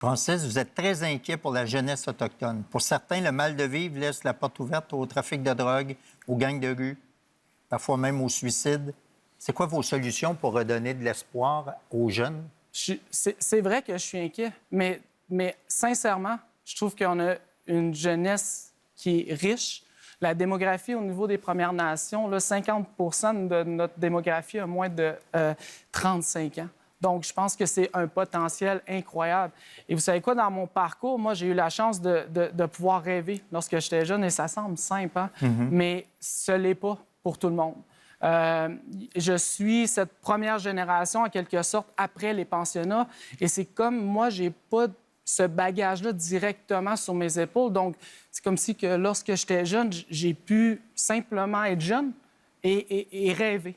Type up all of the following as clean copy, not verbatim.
Francis, vous êtes très inquiet pour la jeunesse autochtone. Pour certains, le mal de vivre laisse la porte ouverte au trafic de drogue, aux gangs de rue, parfois même au suicide. C'est quoi vos solutions pour redonner de l'espoir aux jeunes? C'est vrai que je suis inquiet, mais sincèrement, je trouve qu'on a une jeunesse qui est riche. La démographie au niveau des Premières Nations, là, 50 de notre démographie a moins de 35 ans. Donc, je pense que c'est un potentiel incroyable. Et vous savez quoi, dans mon parcours, moi, j'ai eu la chance de pouvoir rêver lorsque j'étais jeune, et ça semble simple, hein? Mais ce n'est pas pour tout le monde. Je suis cette première génération, en quelque sorte, après les pensionnats. Et c'est comme moi, j'ai pas ce bagage-là directement sur mes épaules. Donc, c'est comme si que lorsque j'étais jeune, j'ai pu simplement être jeune et rêver.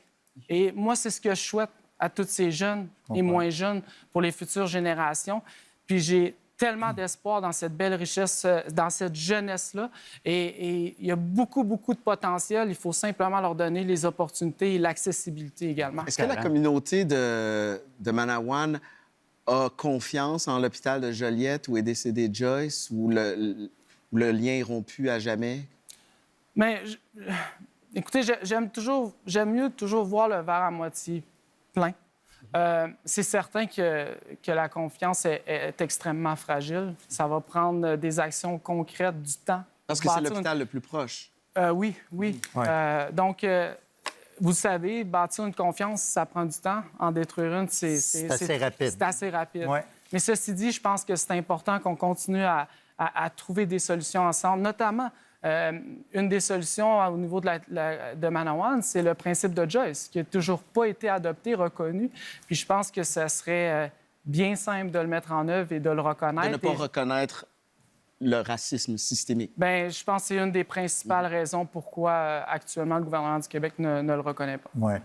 Et moi, c'est ce que je souhaite à tous ces jeunes et moins jeunes pour les futures générations. Puis j'ai tellement d'espoir dans cette belle richesse, dans cette jeunesse-là. Et il y a beaucoup, beaucoup de potentiel. Il faut simplement leur donner les opportunités et l'accessibilité également. Est-ce que la communauté de Manawan a confiance en l'hôpital de Joliette où est décédée Joyce, ou le lien est rompu à jamais? Mais, écoutez, j'aime mieux toujours voir le verre à moitié plein. C'est certain que la confiance est extrêmement fragile. Ça va prendre des actions concrètes, du temps. Parce que c'est l'hôpital le plus proche. Oui. Ouais. Donc, vous savez, bâtir une confiance, ça prend du temps. En détruire une, c'est assez rapide. C'est assez rapide. Ouais. Mais ceci dit, je pense que c'est important qu'on continue à trouver des solutions ensemble, notamment... une des solutions au niveau de Manawan, c'est le principe de Joyce, qui n'a toujours pas été adopté, reconnu. Puis je pense que ça serait bien simple de le mettre en œuvre et de le reconnaître. De ne pas reconnaître le racisme systémique. Bien, je pense que c'est une des principales raisons pourquoi actuellement le gouvernement du Québec ne le reconnaît pas. Ouais.